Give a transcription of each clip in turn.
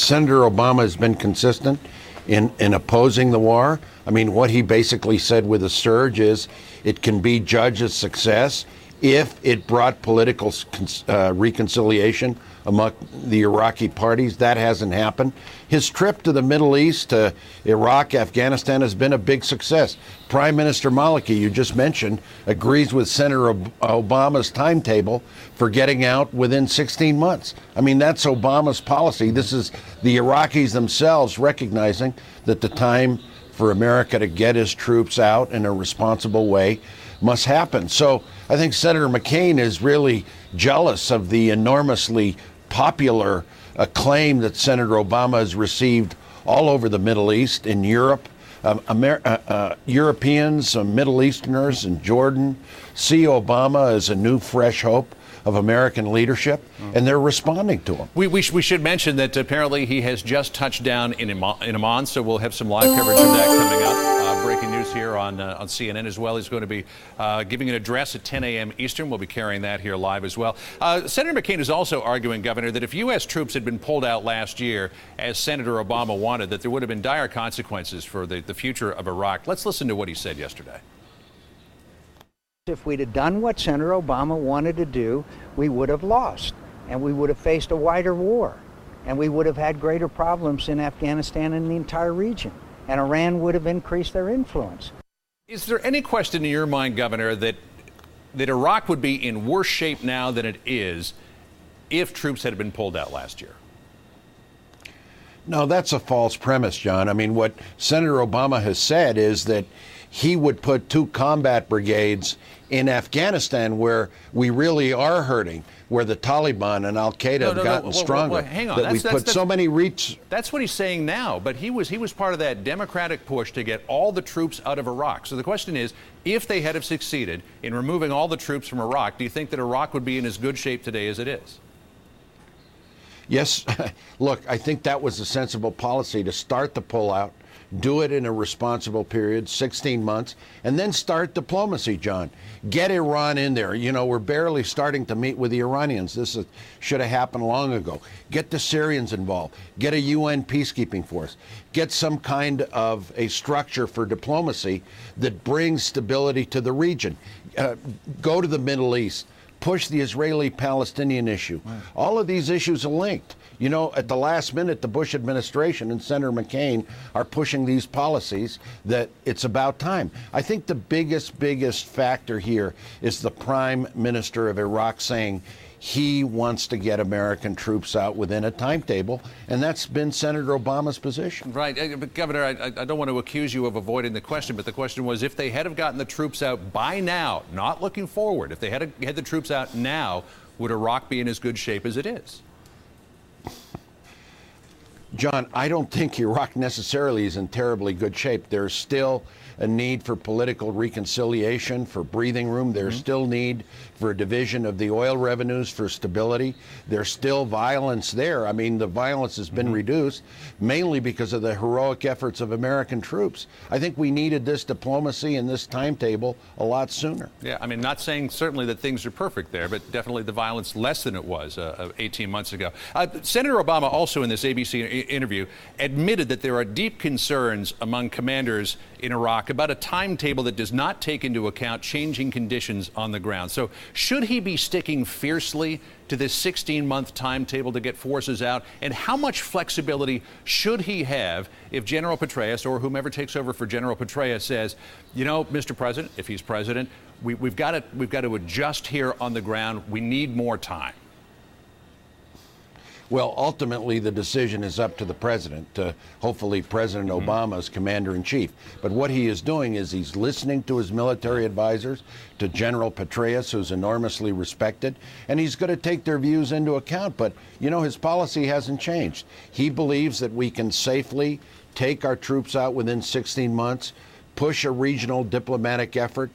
Senator Obama has been consistent in opposing the war. I mean, what he basically said with the surge is it can be judged as success if it brought political reconciliation among the Iraqi parties. That hasn't happened. His trip to the Middle East, to Iraq, Afghanistan, has been a big success. Prime Minister Maliki, you just mentioned, agrees with Senator Obama's timetable for getting out within 16 months. I mean, that's Obama's policy. This is the Iraqis themselves recognizing that the time for America to get his troops out in a responsible way must happen. So I think Senator McCain is really jealous of the enormously popular acclaim that Senator Obama has received all over the Middle East, in Europe. Europeans, Middle Easterners in Jordan see Obama as a new, fresh hope of American leadership, and they're responding to him. We should mention that apparently he has just touched down in Amman, so we'll have some live coverage of that coming up. Breaking news here on CNN as well. He's going to be giving an address at 10 a.m. Eastern. We'll be carrying that here live as well. Senator McCain is also arguing, Governor, that if U.S. troops had been pulled out last year, as Senator Obama wanted, that there would have been dire consequences for the future of Iraq. Let's listen to what he said yesterday. If we'd have done what Senator Obama wanted to do, we would have lost, and we would have faced a wider war, and we would have had greater problems in Afghanistan and the entire region, and Iran would have increased their influence. Is there any question in your mind, Governor, that Iraq would be in worse shape now than it is if troops had been pulled out last year? No, that's a false premise, John. I mean, what Senator Obama has said is that he would put 2 combat brigades in Afghanistan, where we really are hurting, where the Taliban and Al-Qaeda have gotten stronger. Hang on. That we put so many reach. That's what he's saying now, but he was part of that Democratic push to get all the troops out of Iraq. So the question is, if they had have succeeded in removing all the troops from Iraq, do you think that Iraq would be in as good shape today as it is? Yes. Look, I think that was a sensible policy to start the pullout, do it in a responsible period, 16 months, and then start diplomacy, John. Get Iran in there. You know, we're barely starting to meet with the Iranians. This should have happened long ago. Get the Syrians involved. Get a UN peacekeeping force. Get some kind of a structure for diplomacy that brings stability to the region. Go to the Middle East. Push the Israeli-Palestinian issue. Right. All of these issues are linked. You know, at the last minute, the Bush administration and Senator McCain are pushing these policies that it's about time. I think the biggest factor here is the Prime Minister of Iraq saying he wants to get American troops out within a timetable, and that's been Senator Obama's position. Right. But Governor, I don't want to accuse you of avoiding the question, but the question was, if they had have gotten the troops out by now, not looking forward, if they had the troops out now, would Iraq be in as good shape as it is? John, I don't think Iraq necessarily is in terribly good shape. There's still a need for political reconciliation, for breathing room. There's still need for a division of the oil revenues for stability. There's still violence there. I mean, the violence has been reduced mainly because of the heroic efforts of American troops. I think we needed this diplomacy and this timetable a lot sooner. Yeah, I mean, not saying certainly that things are perfect there, but definitely the violence less than it was 18 months ago. Senator Obama also in this ABC interview admitted that there are deep concerns among commanders in Iraq about a timetable that does not take into account changing conditions on the ground. So should he be sticking fiercely to this 16-month timetable to get forces out? And how much flexibility should he have if General Petraeus or whomever takes over for General Petraeus says, you know, Mr. President, if he's president, we've got to adjust here on the ground. We need more time. Well, ultimately, the decision is up to the president, hopefully President Obama's commander-in-chief. But what he is doing is he's listening to his military advisors, to General Petraeus, who's enormously respected, and he's going to take their views into account. But, you know, his policy hasn't changed. He believes that we can safely take our troops out within 16 months, push a regional diplomatic effort,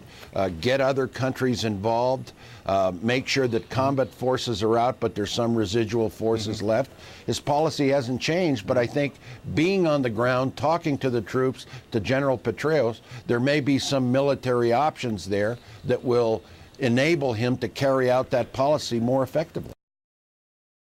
get other countries involved, make sure that combat forces are out, but there's some residual forces left. His policy hasn't changed, but I think being on the ground, talking to the troops, to General Petraeus, there may be some military options there that will enable him to carry out that policy more effectively.